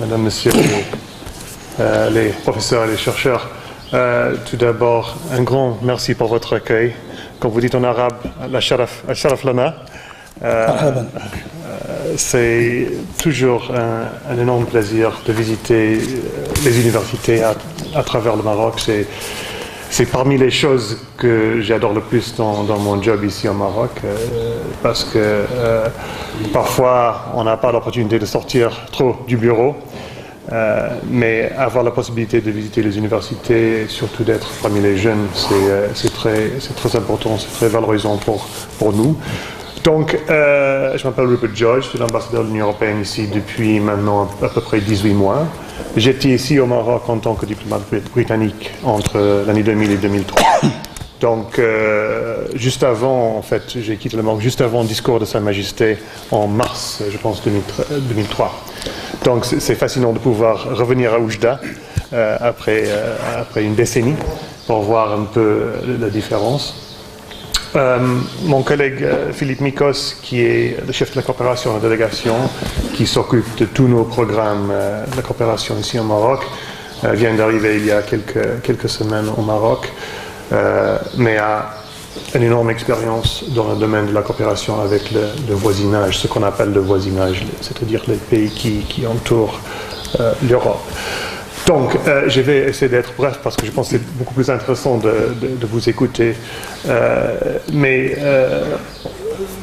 Madame, Monsieur, les professeurs et les chercheurs. Tout d'abord, un grand merci pour votre accueil. Comme vous dites en arabe, al-sharaf lana. C'est toujours un énorme plaisir de visiter les universités à travers le Maroc. C'est parmi les choses que j'adore le plus dans mon job ici au Maroc, parce que parfois on n'a pas l'opportunité de sortir trop du bureau, mais avoir la possibilité de visiter les universités, surtout d'être parmi les jeunes, c'est très important, c'est très valorisant pour nous. Donc, je m'appelle Rupert George, je suis l'ambassadeur de l'Union européenne ici depuis maintenant à peu près 18 mois. J'étais ici au Maroc en tant que diplomate britannique entre l'année 2000 et 2003. Donc, juste avant, en fait, j'ai quitté le Maroc juste avant le discours de Sa Majesté en mars, je pense, 2003. Donc, c'est fascinant de pouvoir revenir à Oujda après une décennie pour voir un peu la différence. Mon collègue Philippe Mikos, qui est le chef de la coopération de la délégation, qui s'occupe de tous nos programmes de coopération ici au Maroc, vient d'arriver il y a quelques semaines au Maroc, mais a une énorme expérience dans le domaine de la coopération avec le voisinage, ce qu'on appelle le voisinage, c'est-à-dire les pays qui entourent l'Europe. Donc, je vais essayer d'être bref parce que je pense que c'est beaucoup plus intéressant de vous écouter. Mais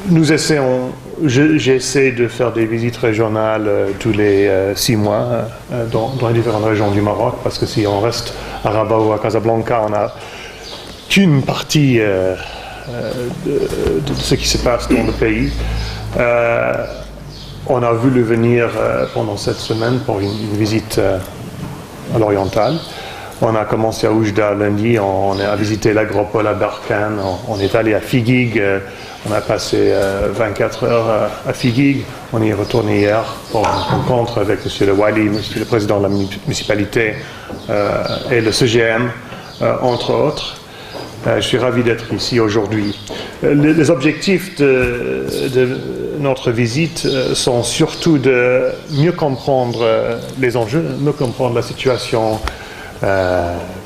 nous essayons, j'essaie de faire des visites régionales tous les 6 mois dans les différentes régions du Maroc, parce que si on reste à Rabat ou à Casablanca, on n'a qu'une partie de ce qui se passe dans le pays. On a voulu venir pendant cette semaine pour une visite à l'oriental. On a commencé à Oujda lundi, on a visité l'agropole à Barkhane, on est allé à Figuig, on a passé 24 heures à Figuig, on y est retourné hier pour une rencontre avec M. Le Wali, monsieur le président de la municipalité et le CGM, entre autres. Je suis ravi d'être ici aujourd'hui. Les objectifs de notre visite sont surtout de mieux comprendre les enjeux, mieux comprendre la situation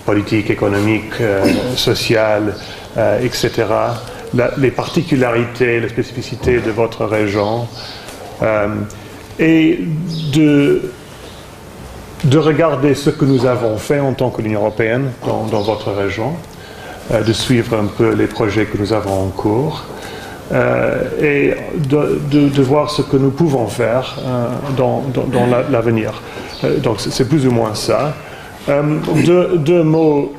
politique, économique, sociale, etc., les particularités, les spécificités de votre région, et de regarder ce que nous avons fait en tant que l'Union européenne dans votre région, de suivre un peu les projets que nous avons en cours et de voir ce que nous pouvons faire dans l'avenir. Donc c'est plus ou moins ça. Deux mots,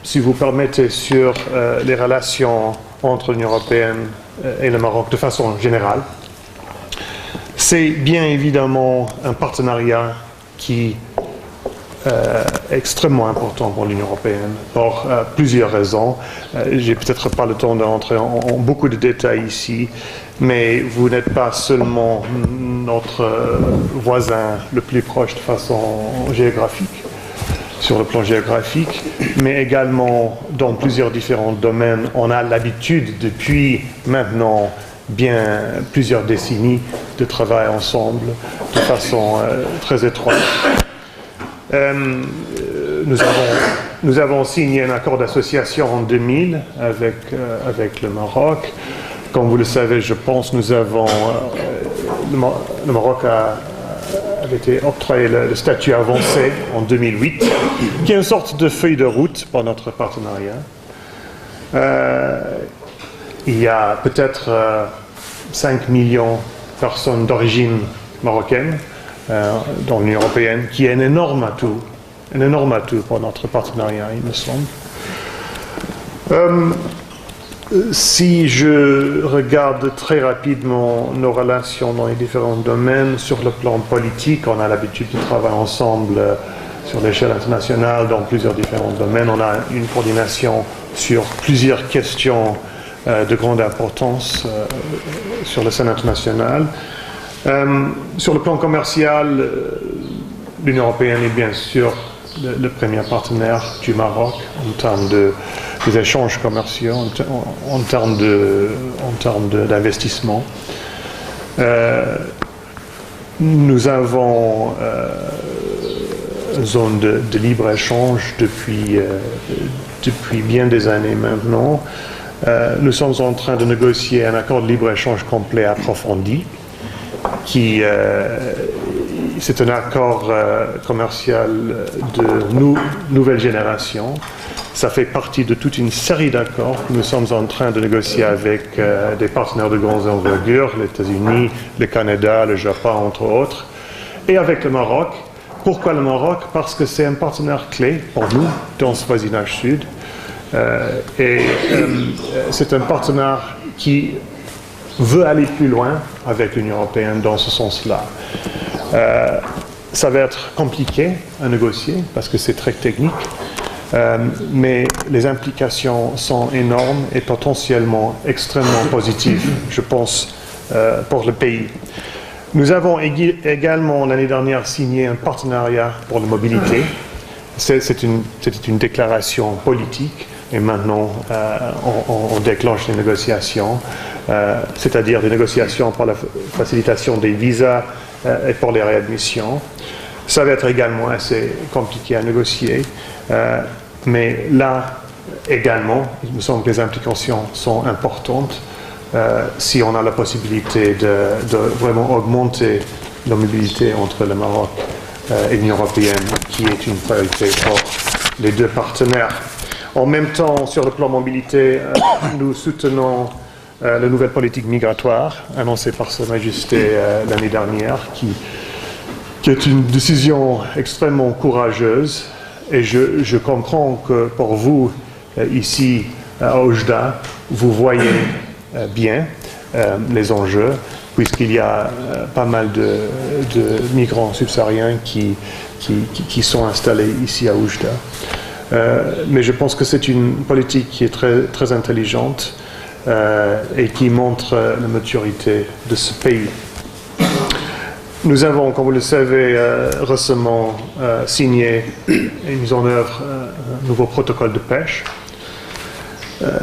si vous permettez, sur les relations entre l'Union européenne et le Maroc de façon générale. C'est bien évidemment un partenariat qui extrêmement important pour l'Union européenne pour plusieurs raisons. J'ai peut-être pas le temps d'entrer en beaucoup de détails ici, mais vous n'êtes pas seulement notre voisin le plus proche de façon géographique, sur le plan géographique, mais également dans plusieurs différents domaines. On a l'habitude depuis maintenant bien plusieurs décennies de travailler ensemble de façon très étroite. Nous avons signé un accord d'association en 2000 avec le Maroc. Comme vous le savez, je pense, le Maroc avait été octroyé le statut avancé en 2008, qui est une sorte de feuille de route pour notre partenariat. Il y a peut-être 5 millions de personnes d'origine marocaine dans l'Union européenne, qui est un énorme atout pour notre partenariat, il me semble. Si je regarde très rapidement nos relations dans les différents domaines, sur le plan politique, on a l'habitude de travailler ensemble sur l'échelle internationale dans plusieurs différents domaines. On a une coordination sur plusieurs questions de grande importance sur la scène internationale. Sur le plan commercial, l'Union européenne est bien sûr le premier partenaire du Maroc en termes des échanges commerciaux, en termes d'investissement. Nous avons une zone de libre-échange depuis bien des années maintenant. Nous sommes en train de négocier un accord de libre-échange complet approfondi, c'est un accord commercial de nouvelle génération. Ça fait partie de toute une série d'accords que nous sommes en train de négocier avec des partenaires de grande envergure, les États-Unis, le Canada, le Japon, entre autres, et avec le Maroc. Pourquoi le Maroc? Parce que c'est un partenaire clé pour nous dans ce voisinage sud. C'est un partenaire qui veut aller plus loin avec l'Union européenne dans ce sens-là. Ça va être compliqué à négocier parce que c'est très technique, mais les implications sont énormes et potentiellement extrêmement positives, je pense, pour le pays. Nous avons également l'année dernière signé un partenariat pour la mobilité. C'était une déclaration politique et maintenant on déclenche les négociations, c'est-à-dire des négociations pour la facilitation des visas et pour les réadmissions. Ça va être également assez compliqué à négocier, mais là également, il me semble que les implications sont importantes. Si on a la possibilité de vraiment augmenter la mobilité entre le Maroc et l'Union européenne, qui est une priorité pour les deux partenaires. En même temps, sur le plan mobilité, nous soutenons la nouvelle politique migratoire annoncée par Sa Majesté l'année dernière, qui est une décision extrêmement courageuse. Et je comprends que pour vous, ici à Oujda, vous voyez bien les enjeux, puisqu'il y a pas mal de migrants subsahariens qui sont installés ici à Oujda. Mais je pense que c'est une politique qui est très, très intelligente et qui montre la maturité de ce pays. Nous avons, comme vous le savez, récemment signé et mis en œuvre un nouveau protocole de pêche.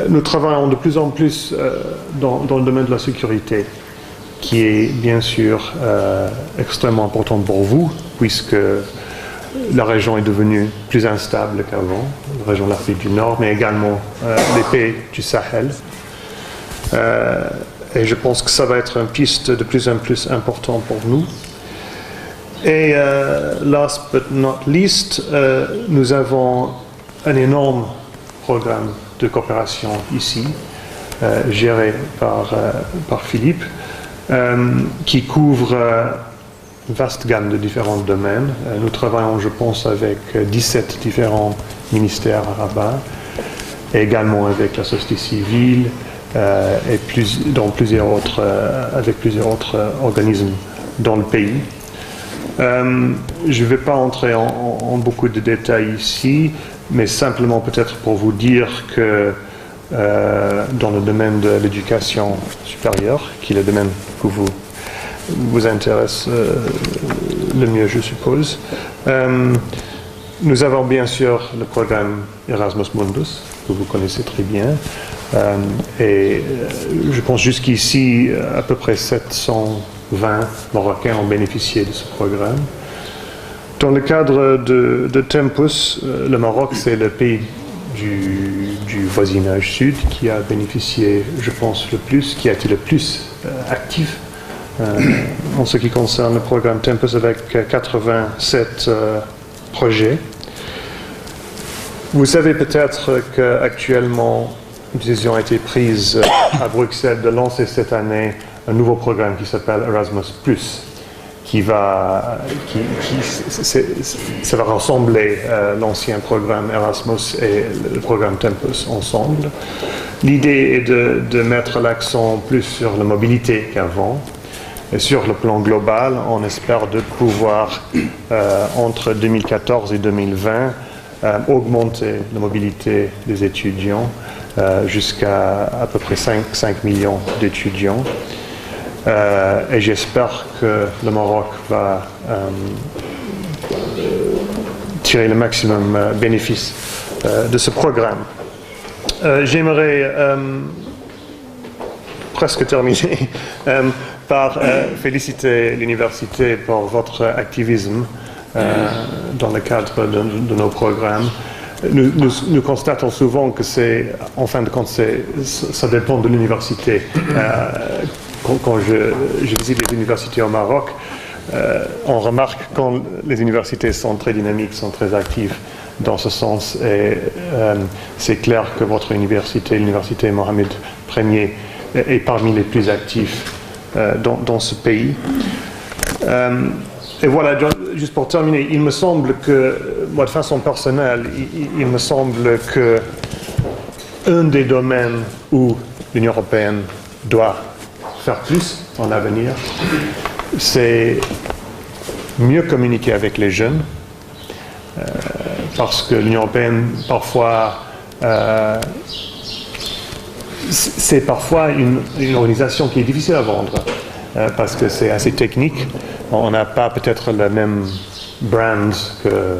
Nous travaillons de plus en plus dans le domaine de la sécurité, qui est bien sûr extrêmement important pour vous, puisque la région est devenue plus instable qu'avant, la région de l'Afrique du Nord, mais également les pays du Sahel. Et je pense que ça va être une piste de plus en plus importante pour nous. Et last but not least, nous avons un énorme programme de coopération ici, géré par Philippe, qui couvre une vaste gamme de différents domaines. Nous travaillons, je pense, avec 17 différents ministères à Rabat, et également avec la société civile, et avec plusieurs autres organismes dans le pays. Je ne vais pas entrer en beaucoup de détails ici, mais simplement peut-être pour vous dire que dans le domaine de l'éducation supérieure, qui est le domaine que vous intéresse le mieux, je suppose, nous avons bien sûr le programme Erasmus Mundus, que vous connaissez très bien, et je pense jusqu'ici à peu près 720 Marocains ont bénéficié de ce programme. Dans le cadre de Tempus, le Maroc, c'est le pays du voisinage sud qui a bénéficié, je pense, le plus, qui a été le plus actif en ce qui concerne le programme Tempus, avec 87 projets. Vous savez peut-être qu'actuellement, une décision a été prise à Bruxelles de lancer cette année un nouveau programme qui s'appelle Erasmus+, ça va rassembler l'ancien programme Erasmus et le programme Tempus ensemble. L'idée est de mettre l'accent plus sur la mobilité qu'avant. Et sur le plan global, on espère de pouvoir, entre 2014 et 2020, augmenter la mobilité des étudiants jusqu'à à peu près 5 millions d'étudiants. Et j'espère que le Maroc va tirer le maximum bénéfice de ce programme. J'aimerais presque terminer part, féliciter l'université pour votre activisme dans le cadre de nos programmes. Nous constatons souvent que en fin de compte, ça dépend de l'université. Quand je visite les universités au Maroc, on remarque quand les universités sont très dynamiques, sont très actives dans ce sens. Et c'est clair que votre université, l'université Mohamed Ier, est parmi les plus actifs dans ce pays. Et voilà, juste pour terminer, il me semble que, moi de façon personnelle, il me semble que un des domaines où l'Union européenne doit faire plus dans l'avenir, c'est mieux communiquer avec les jeunes, parce que l'Union européenne, parfois, c'est parfois une organisation qui est difficile à vendre, parce que c'est assez technique. On n'a pas peut-être le même brand que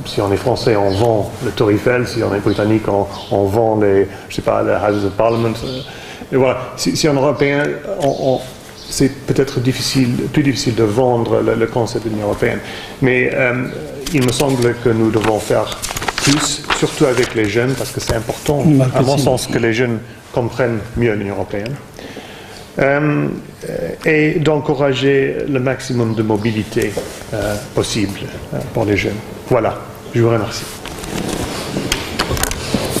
si on est français, on vend le Tour Eiffel, si on est britannique, on vend les Houses of Parliament. Et voilà, si on est européen, c'est peut-être plus difficile de vendre le concept de l'Union européenne. Mais il me semble que nous devons faire plus, surtout avec les jeunes, parce que c'est important, à mon sens, que les jeunes comprennent mieux l'Union européenne. Et d'encourager le maximum de mobilité possible pour les jeunes. Voilà, je vous remercie.